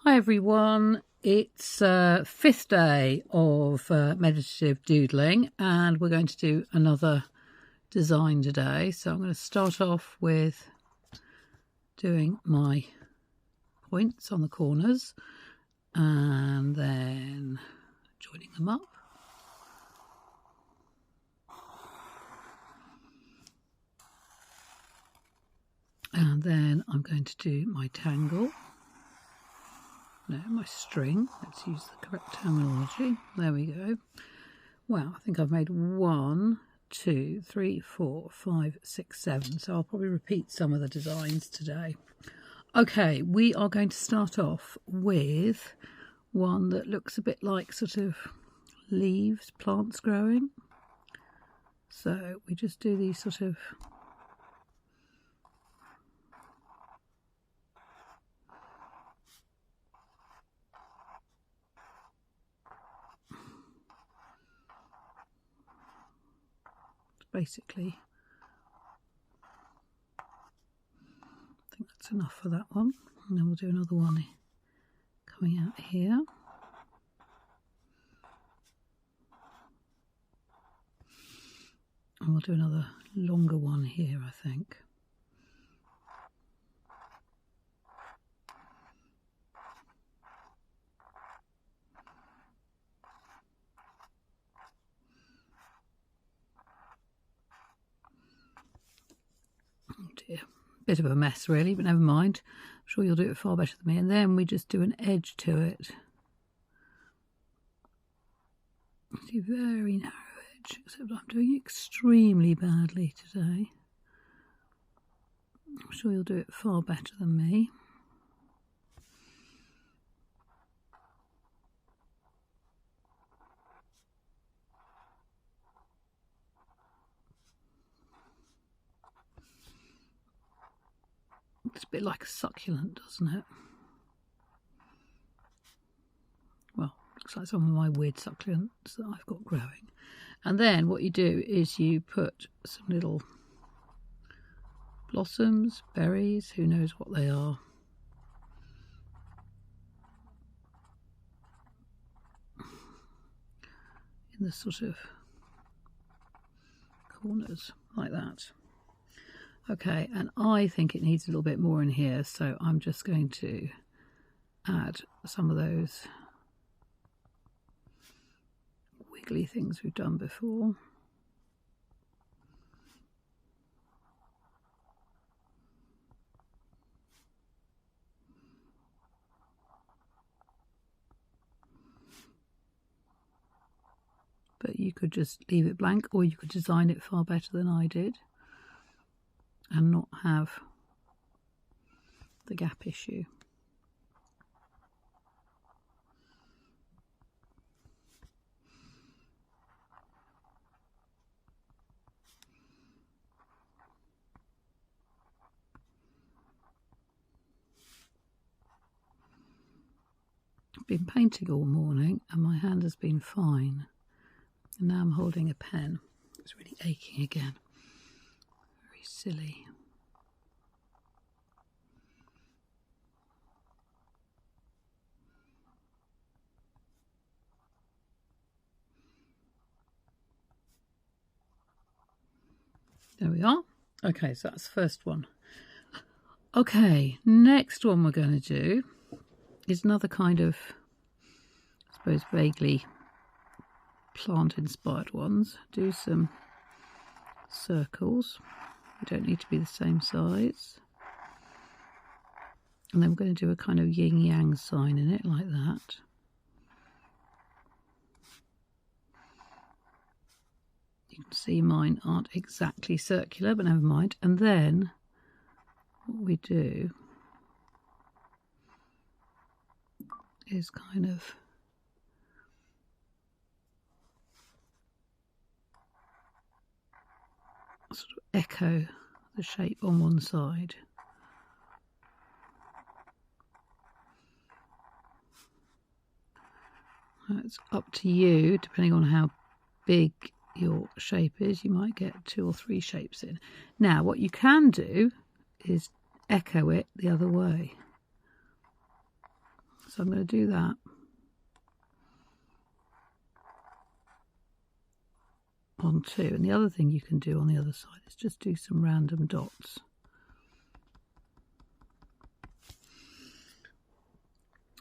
Hi everyone, it's fifth day of meditative doodling and we're going to do another design today. So I'm going to start off with doing my points on the corners and then joining them up. And then I'm going to do my tangle. No, my string. Let's use the correct terminology. There we go. Wow, I think I've made 1, 2, 3, 4, 5, 6, 7. So I'll probably repeat some of the designs today. Okay, we are going to start off with one that looks a bit like sort of leaves, plants growing. So we just do these sort of basically, I think that's enough for that one, and then we'll do another one coming out here. And we'll do another longer one here, I think. Oh dear, bit of a mess really, but never mind. I'm sure you'll do it far better than me. And then we just do an edge to it. It's a very narrow edge, except I'm doing extremely badly today. I'm sure you'll do it far better than me. It's a bit like a succulent, doesn't it? Well, looks like some of my weird succulents that I've got growing. And then what you do is you put some little blossoms, berries, who knows what they are. In the sort of corners like that. Okay, and I think it needs a little bit more in here, so I'm just going to add some of those wiggly things we've done before. But you could just leave it blank, or you could design it far better than I did and not have the gap issue. I've been painting all morning and my hand has been fine. And now I'm holding a pen. It's really aching again. Very silly. There we are. Okay, so that's the first one. Okay, next one we're going to do is another kind of, I suppose, vaguely plant-inspired ones. Do some circles. They don't need to be the same size. And then we're going to do a kind of yin-yang sign in it, like that. You can see mine aren't exactly circular, but never mind. And then what we do is kind of sort of echo the shape on one side. It's up to you, depending on how big your shape is. You might get 2 or 3 shapes in. Now, what you can do is echo it the other way. So I'm going to do that. On 2, and the other thing you can do on the other side is just do some random dots.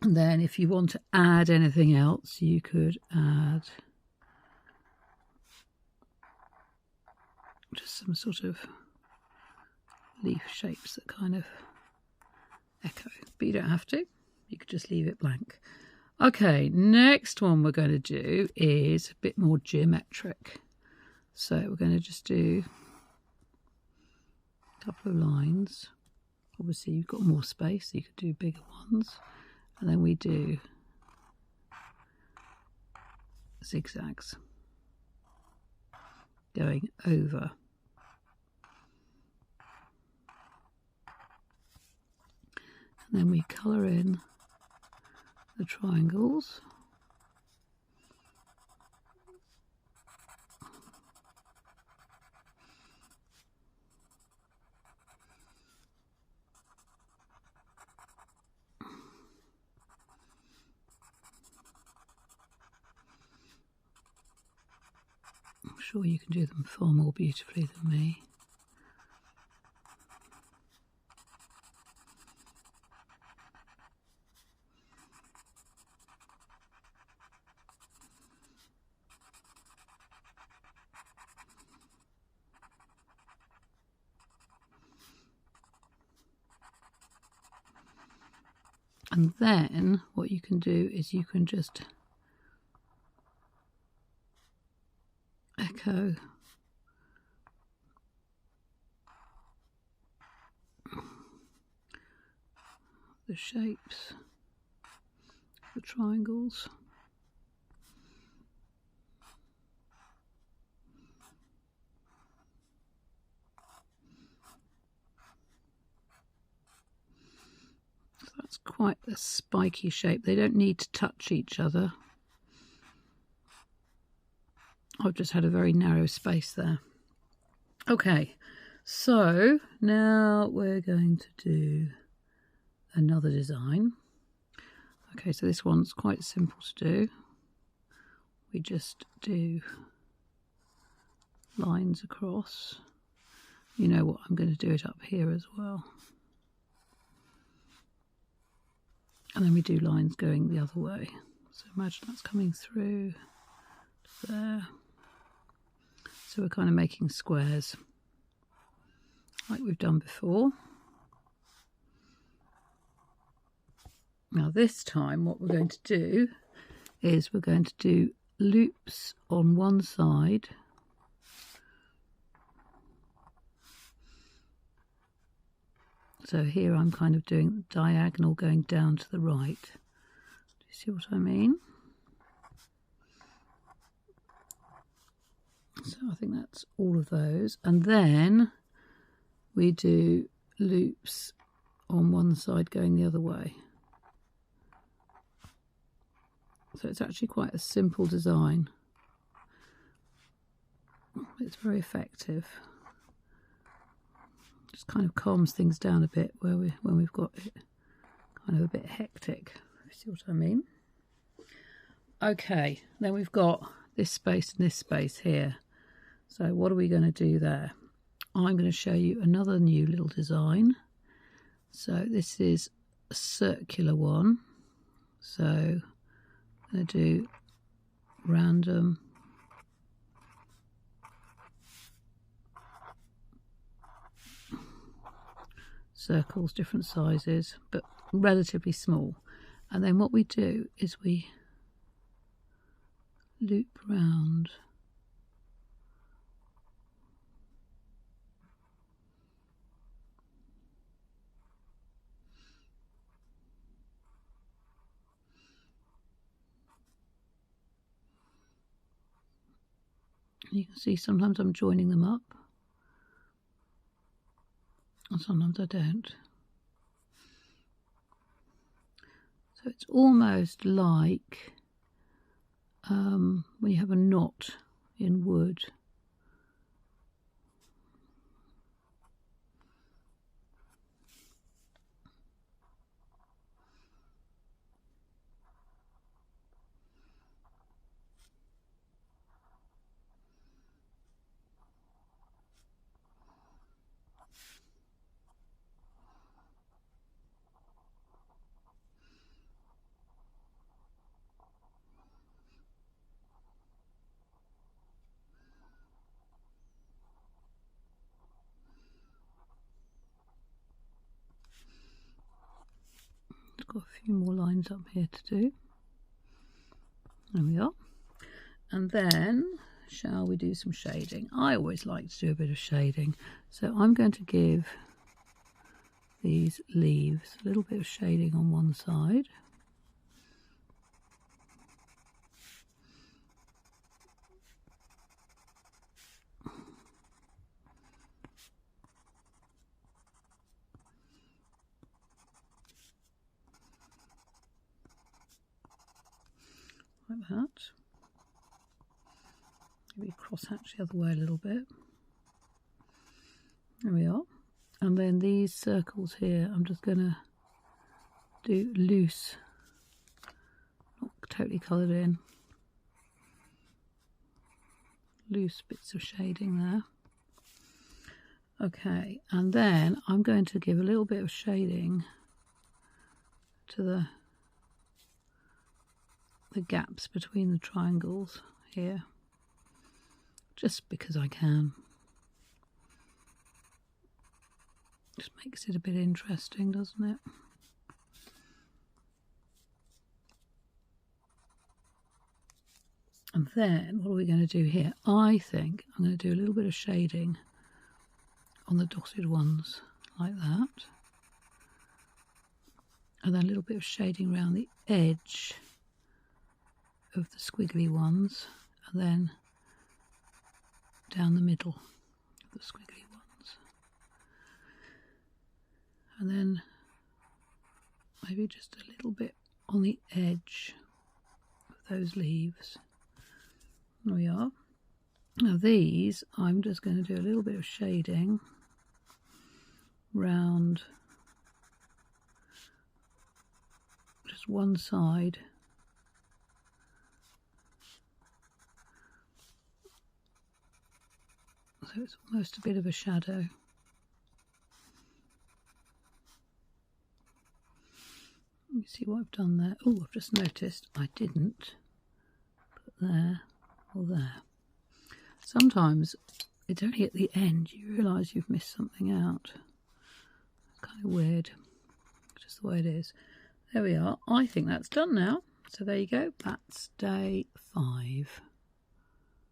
And then if you want to add anything else, you could add just some sort of leaf shapes that kind of echo, but you don't have to. You could just leave it blank. Okay, next one we're going to do is a bit more geometric. So we're going to just do a couple of lines. Obviously you've got more space, so you could do bigger ones. And then we do zigzags going over. And then we colour in the triangles. I'm sure you can do them far more beautifully than me. And then what you can do is you can just echo the shapes, the triangles. So that's quite a spiky shape. They don't need to touch each other. I've just had a very narrow space there. Okay, so now we're going to do another design. Okay, so this one's quite simple to do. We just do lines across. You know what, I'm going to do it up here as well. And then we do lines going the other way. So imagine that's coming through to there. So we're kind of making squares like we've done before. Now this time what we're going to do is we're going to do loops on one side So here I'm kind of doing diagonal going down to the right. Do you see what I mean? So I think that's all of those. And then we do loops on one side going the other way. So it's actually quite a simple design. It's very effective. Just kind of calms things down a bit when we've got it kind of a bit hectic. You see what I mean? Okay, then we've got this space and this space here. So what are we going to do there? I'm going to show you another new little design. So this is a circular one. So I'm going to do random circles, different sizes, but relatively small. And then what we do is we loop round and you can see sometimes I'm joining them up and sometimes I don't. So it's almost like when you have a knot in wood. got a few more lines up here to do. There we are. And then, shall we do some shading? I always like to do a bit of shading. So I'm going to give these leaves a little bit of shading on one side. Like that. Maybe cross hatch the other way a little bit. There we are. And then these circles here, I'm just going to do loose, not totally coloured in, loose bits of shading there. Okay, and then I'm going to give a little bit of shading to the gaps between the triangles here, just because I can. Just makes it a bit interesting, doesn't it? And then what are we going to do here? I think I'm going to do a little bit of shading on the dotted ones like that, and then a little bit of shading around the edge of the squiggly ones, and then down the middle of the squiggly ones, and then maybe just a little bit on the edge of those leaves. There we are. Now these, I'm just going to do a little bit of shading round just one side, so it's almost a bit of a shadow. Let me see what I've done there. Oh, I've just noticed I didn't put there or there. Sometimes it's only at the end you realise you've missed something out. It's kind of weird, just the way it is. There we are. I think that's done now. So there you go. That's day 5.